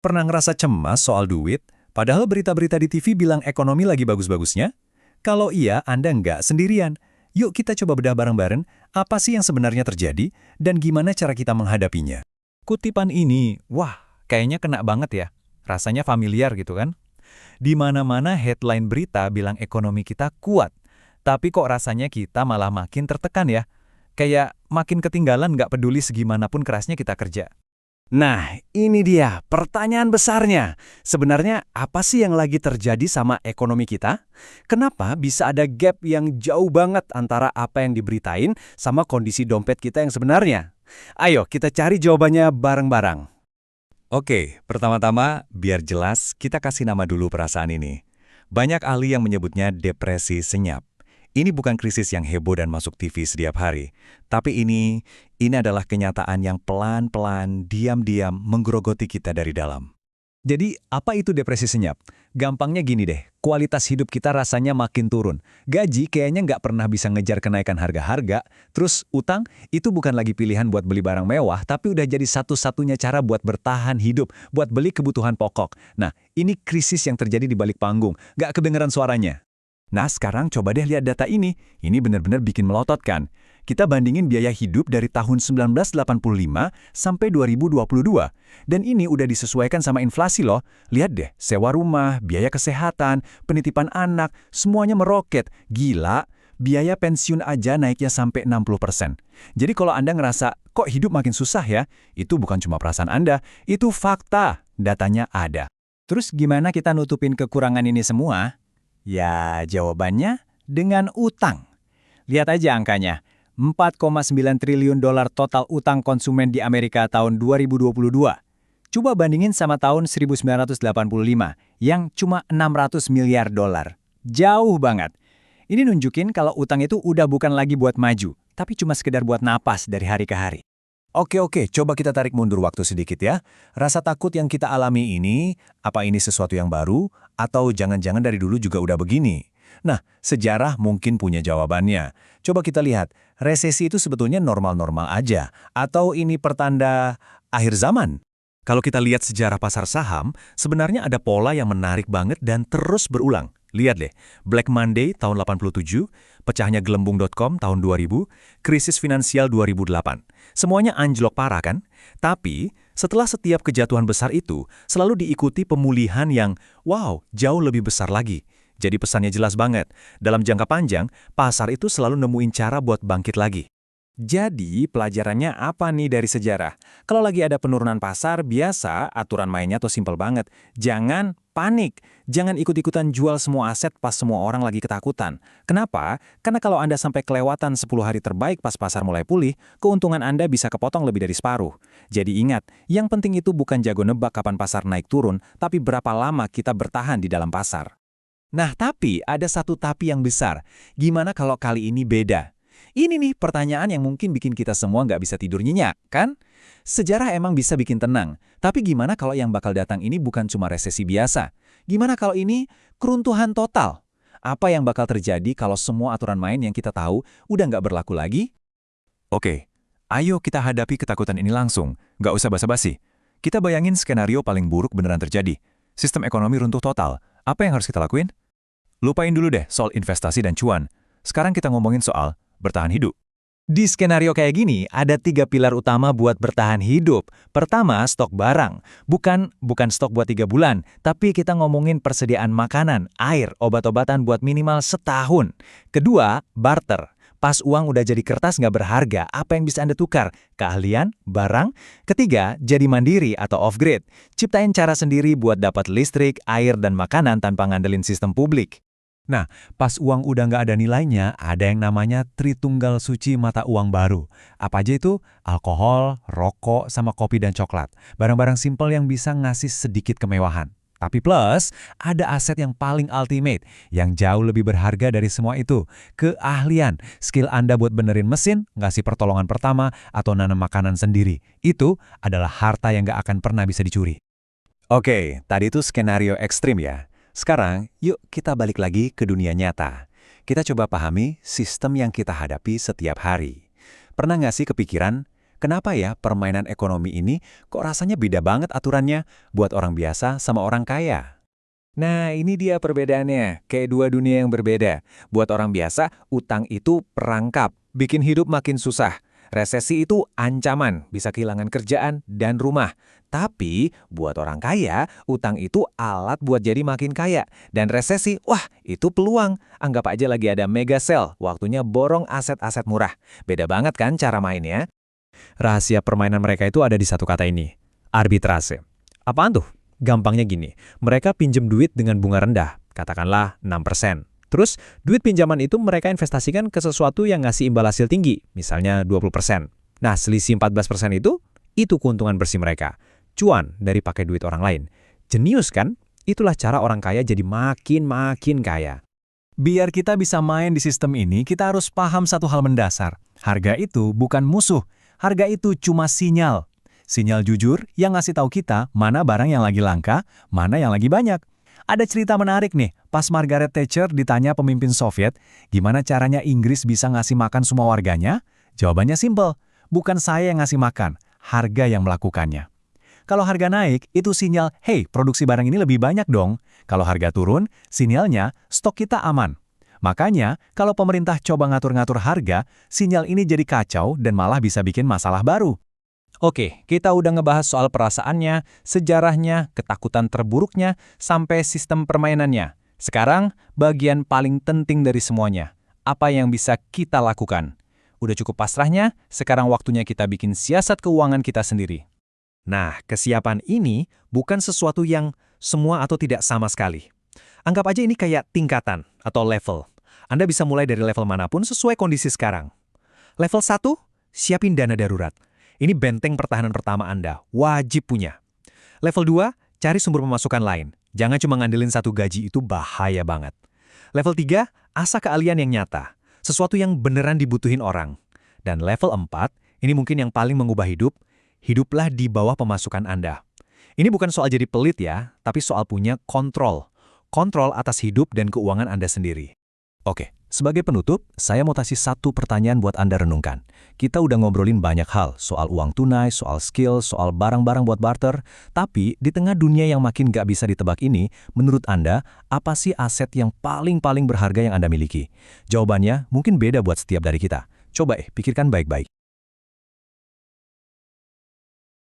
Pernah ngerasa cemas soal duit, padahal berita-berita di TV bilang ekonomi lagi bagus-bagusnya? Kalau iya, Anda nggak sendirian. Yuk kita coba bedah bareng-bareng apa sih yang sebenarnya terjadi dan gimana cara kita menghadapinya. Kutipan ini, wah, kayaknya kena banget ya. Rasanya familiar gitu kan? Di mana-mana headline berita bilang ekonomi kita kuat. Tapi kok rasanya kita malah makin tertekan ya? Kayak makin ketinggalan nggak peduli segimanapun kerasnya kita kerja. Nah, ini dia pertanyaan besarnya. Sebenarnya apa sih yang lagi terjadi sama ekonomi kita? Kenapa bisa ada gap yang jauh banget antara apa yang diberitain sama kondisi dompet kita yang sebenarnya? Ayo kita cari jawabannya bareng-bareng. Oke, pertama-tama, biar jelas, kita kasih nama dulu perasaan ini. Banyak ahli yang menyebutnya depresi senyap. Ini bukan krisis yang heboh dan masuk TV setiap hari. Tapi ini adalah kenyataan yang pelan-pelan, diam-diam menggerogoti kita dari dalam. Jadi, apa itu depresi senyap? Gampangnya gini deh, kualitas hidup kita rasanya makin turun. Gaji kayaknya nggak pernah bisa ngejar kenaikan harga-harga. Terus, utang itu bukan lagi pilihan buat beli barang mewah, tapi udah jadi satu-satunya cara buat bertahan hidup, buat beli kebutuhan pokok. Nah, ini krisis yang terjadi di balik panggung, nggak kedengeran suaranya. Nah, sekarang coba deh lihat data ini. Ini benar-benar bikin melotot kan? Kita bandingin biaya hidup dari tahun 1985 sampai 2022. Dan ini udah disesuaikan sama inflasi loh. Lihat deh, sewa rumah, biaya kesehatan, penitipan anak, semuanya meroket. Gila, biaya pensiun aja naiknya sampai 60%. Jadi kalau Anda ngerasa, kok hidup makin susah ya? Itu bukan cuma perasaan Anda, itu fakta. Datanya ada. Terus gimana kita nutupin kekurangan ini semua? Ya, jawabannya dengan utang. Lihat aja angkanya. 4,9 triliun dolar total utang konsumen di Amerika tahun 2022. Coba bandingin sama tahun 1985 yang cuma 600 miliar dolar. Jauh banget. Ini nunjukin kalau utang itu udah bukan lagi buat maju, tapi cuma sekedar buat napas dari hari ke hari. Oke, coba kita tarik mundur waktu sedikit ya. Rasa takut yang kita alami ini, apa ini sesuatu yang baru, atau jangan-jangan dari dulu juga udah begini? Nah, sejarah mungkin punya jawabannya. Coba kita lihat, resesi itu sebetulnya normal-normal aja, atau ini pertanda akhir zaman? Kalau kita lihat sejarah pasar saham, sebenarnya ada pola yang menarik banget dan terus berulang. Lihat deh, Black Monday tahun 87, pecahnya gelembung.com tahun 2000, krisis finansial 2008. Semuanya anjlok parah kan? Tapi, setelah setiap kejatuhan besar itu, selalu diikuti pemulihan yang, wow, jauh lebih besar lagi. Jadi pesannya jelas banget, dalam jangka panjang, pasar itu selalu nemuin cara buat bangkit lagi. Jadi, pelajarannya apa nih dari sejarah? Kalau lagi ada penurunan pasar, biasa aturan mainnya tuh simpel banget. Jangan panik. Jangan ikut-ikutan jual semua aset pas semua orang lagi ketakutan. Kenapa? Karena kalau Anda sampai kelewatan 10 hari terbaik pas pasar mulai pulih, keuntungan Anda bisa kepotong lebih dari separuh. Jadi ingat, yang penting itu bukan jago nebak kapan pasar naik turun, tapi berapa lama kita bertahan di dalam pasar. Nah, tapi ada satu tapi yang besar. Gimana kalau kali ini beda? Ini nih pertanyaan yang mungkin bikin kita semua nggak bisa tidur nyenyak, kan? Sejarah emang bisa bikin tenang, tapi gimana kalau yang bakal datang ini bukan cuma resesi biasa? Gimana kalau ini keruntuhan total? Apa yang bakal terjadi kalau semua aturan main yang kita tahu udah nggak berlaku lagi? Oke, ayo kita hadapi ketakutan ini langsung, nggak usah basa-basi. Kita bayangin skenario paling buruk beneran terjadi. Sistem ekonomi runtuh total. Apa yang harus kita lakuin? Lupain dulu deh soal investasi dan cuan. Sekarang kita ngomongin soal bertahan hidup. Di skenario kayak gini, ada 3 pilar utama buat bertahan hidup. Pertama, stok barang. Bukan stok buat 3 bulan, tapi kita ngomongin persediaan makanan, air, obat-obatan buat minimal setahun. Kedua, barter. Pas uang udah jadi kertas nggak berharga, apa yang bisa Anda tukar? Keahlian, barang. Ketiga, jadi mandiri atau off-grid. Ciptain cara sendiri buat dapat listrik, air, dan makanan tanpa ngandelin sistem publik. Nah, pas uang udah nggak ada nilainya, ada yang namanya Tritunggal Suci mata uang baru. Apa aja itu? Alkohol, rokok, sama kopi dan coklat. Barang-barang simpel yang bisa ngasih sedikit kemewahan. Tapi plus, ada aset yang paling ultimate, yang jauh lebih berharga dari semua itu. Keahlian, skill Anda buat benerin mesin, ngasih pertolongan pertama, atau nanam makanan sendiri. Itu adalah harta yang nggak akan pernah bisa dicuri. Oke, tadi itu skenario ekstrim ya. Sekarang, yuk kita balik lagi ke dunia nyata. Kita coba pahami sistem yang kita hadapi setiap hari. Pernah nggak sih kepikiran, kenapa ya permainan ekonomi ini kok rasanya beda banget aturannya buat orang biasa sama orang kaya? Nah, ini dia perbedaannya. Kayak dua dunia yang berbeda. Buat orang biasa, utang itu perangkap, bikin hidup makin susah. Resesi itu ancaman, bisa kehilangan kerjaan dan rumah. Tapi, buat orang kaya, utang itu alat buat jadi makin kaya. Dan resesi, wah, itu peluang. Anggap aja lagi ada mega sale, waktunya borong aset-aset murah. Beda banget kan cara mainnya? Rahasia permainan mereka itu ada di satu kata ini, arbitrase. Apaan tuh? Gampangnya gini, mereka pinjem duit dengan bunga rendah, katakanlah 6%. Terus, duit pinjaman itu mereka investasikan ke sesuatu yang ngasih imbal hasil tinggi, misalnya 20%. Nah, selisih 14% itu keuntungan bersih mereka. Cuan dari pakai duit orang lain. Jenius kan? Itulah cara orang kaya jadi makin kaya. Biar kita bisa main di sistem ini, kita harus paham satu hal mendasar. Harga itu bukan musuh. Harga itu cuma sinyal. Sinyal jujur yang ngasih tahu kita mana barang yang lagi langka, mana yang lagi banyak. Ada cerita menarik nih, pas Margaret Thatcher ditanya pemimpin Soviet, gimana caranya Inggris bisa ngasih makan semua warganya? Jawabannya simpel, bukan saya yang ngasih makan, harga yang melakukannya. Kalau harga naik, itu sinyal, hey, produksi barang ini lebih banyak dong. Kalau harga turun, sinyalnya, stok kita aman. Makanya, kalau pemerintah coba ngatur-ngatur harga, sinyal ini jadi kacau dan malah bisa bikin masalah baru. Oke, kita udah ngebahas soal perasaannya, sejarahnya, ketakutan terburuknya, sampai sistem permainannya. Sekarang, bagian paling penting dari semuanya. Apa yang bisa kita lakukan? Udah cukup pasrahnya, sekarang waktunya kita bikin siasat keuangan kita sendiri. Nah, kesiapan ini bukan sesuatu yang semua atau tidak sama sekali. Anggap aja ini kayak tingkatan atau level. Anda bisa mulai dari level manapun sesuai kondisi sekarang. Level 1, siapin dana darurat. Ini benteng pertahanan pertama Anda, wajib punya. Level 2, cari sumber pemasukan lain. Jangan cuma ngandelin satu gaji, itu bahaya banget. Level 3, asah keahlian yang nyata. Sesuatu yang beneran dibutuhin orang. Dan level 4, ini mungkin yang paling mengubah hidup, hiduplah di bawah pemasukan Anda. Ini bukan soal jadi pelit ya, tapi soal punya kontrol. Kontrol atas hidup dan keuangan Anda sendiri. Oke, sebagai penutup, saya mau kasih satu pertanyaan buat Anda renungkan. Kita udah ngobrolin banyak hal, soal uang tunai, soal skill, soal barang-barang buat barter. Tapi, di tengah dunia yang makin gak bisa ditebak ini, menurut Anda, apa sih aset yang paling berharga yang Anda miliki? Jawabannya mungkin beda buat setiap dari kita. Coba pikirkan baik-baik.